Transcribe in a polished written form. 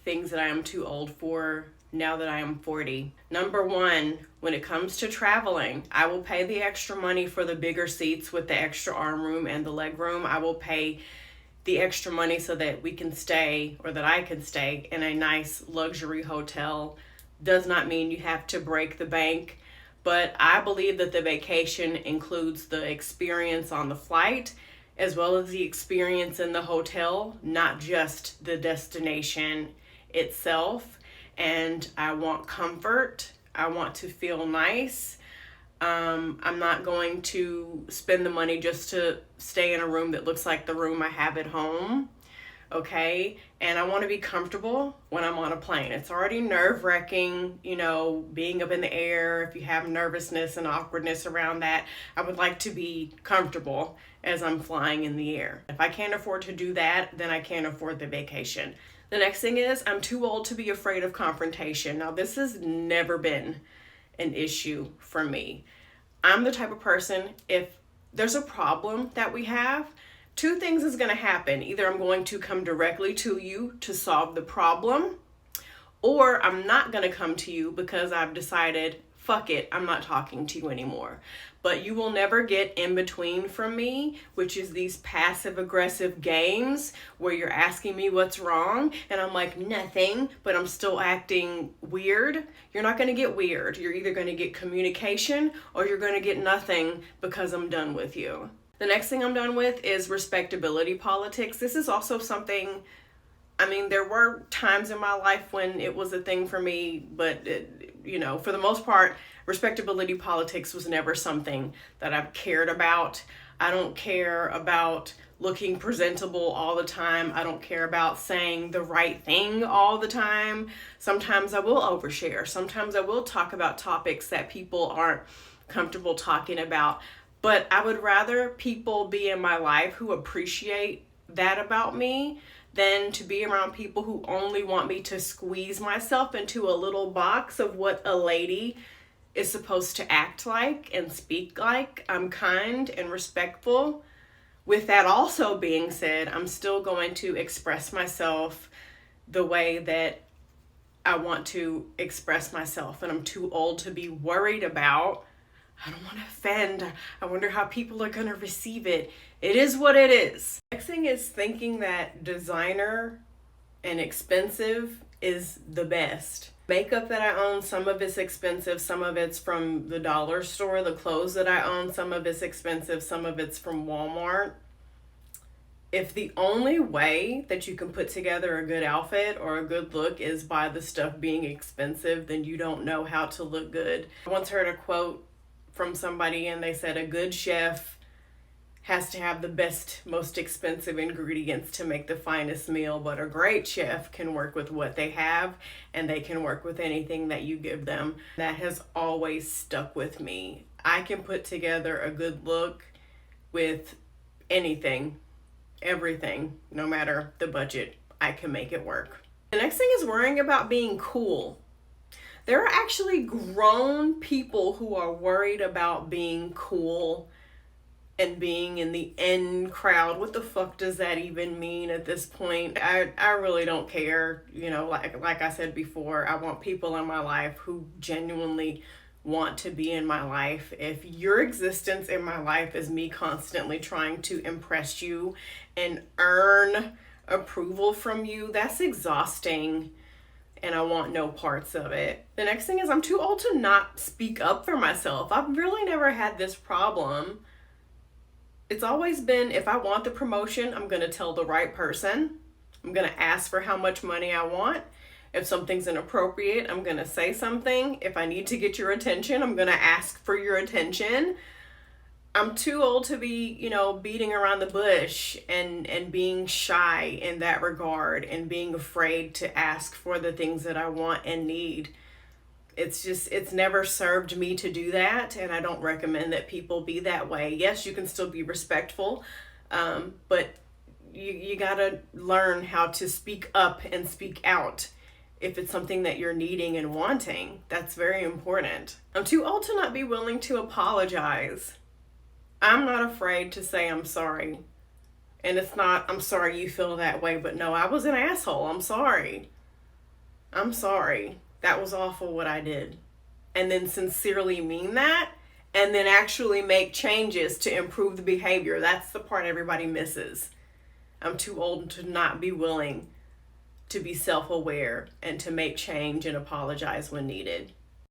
things that I am too old for now that I am 40. Number one, when it comes to traveling, I will pay the extra money for the bigger seats with the extra arm room and the leg room. I will pay the extra money so that we can stay, or that I can stay, in a nice luxury hotel. Does not mean you have to break the bank, but I believe that the vacation includes the experience on the flight as well as the experience in the hotel, not just the destination itself. And I want comfort. I want to feel nice. I'm not going to spend the money just to stay in a room that looks like the room I have at home. Okay. And I want to be comfortable when I'm on a plane. It's already nerve-wracking, being up in the air. If you have nervousness and awkwardness around that, I would like to be comfortable as I'm flying in the air. If I can't afford to do that, then I can't afford the vacation. The next thing is, I'm too old to be afraid of confrontation. Now, this has never been an issue for me. I'm the type of person, if there's a problem that we have, two things is going to happen. Either I'm going to come directly to you to solve the problem, or I'm not going to come to you because I've decided, fuck it, I'm not talking to you anymore. But you will never get in between from me, which is these passive aggressive games where you're asking me what's wrong and I'm like, nothing, but I'm still acting weird. You're not going to get weird. You're either going to get communication or you're going to get nothing because I'm done with you. The next thing I'm done with is respectability politics. This is also something, there were times in my life when it was a thing for me, but for the most part, respectability politics was never something that I've cared about. I don't care about looking presentable all the time. I don't care about saying the right thing all the time. Sometimes I will overshare. Sometimes I will talk about topics that people aren't comfortable talking about. But I would rather people be in my life who appreciate that about me than to be around people who only want me to squeeze myself into a little box of what a lady is supposed to act like and speak like. I'm kind and respectful. With that also being said, I'm still going to express myself the way that I want to express myself, and I'm too old to be worried about, I don't want to offend, I wonder how people are going to receive it. It is what it is. Next thing is thinking that designer and expensive is the best. Makeup that I own, some of it's expensive, some of it's from the dollar store. The clothes that I own, some of it's expensive, some of it's from Walmart. If the only way that you can put together a good outfit or a good look is by the stuff being expensive, then you don't know how to look good. I once heard a quote from somebody and they said a good chef has to have the best, most expensive ingredients to make the finest meal, but a great chef can work with what they have and they can work with anything that you give them. That has always stuck with me. I can put together a good look with anything, everything, no matter the budget. I can make it work. The next thing is worrying about being cool. There are actually grown people who are worried about being cool and being in the in crowd. What the fuck does that even mean at this point? I really don't care. Like I said before, I want people in my life who genuinely want to be in my life. If your existence in my life is me constantly trying to impress you and earn approval from you, that's exhausting. And I want no parts of it. The next thing is I'm too old to not speak up for myself. I've really never had this problem. It's always been, if I want the promotion, I'm going to tell the right person. I'm going to ask for how much money I want. If something's inappropriate, I'm going to say something. If I need to get your attention, I'm going to ask for your attention. I'm too old to be, beating around the bush and being shy in that regard and being afraid to ask for the things that I want and need. It's never served me to do that, and I don't recommend that people be that way. Yes, you can still be respectful, but you gotta learn how to speak up and speak out if it's something that you're needing and wanting. That's very important. I'm too old to not be willing to apologize. I'm not afraid to say I'm sorry. And it's not, I'm sorry you feel that way, but no, I was an asshole, I'm sorry. I'm sorry. That was awful what I did. And then sincerely mean that, and then actually make changes to improve the behavior. That's the part everybody misses. I'm too old to not be willing to be self aware and to make change and apologize when needed.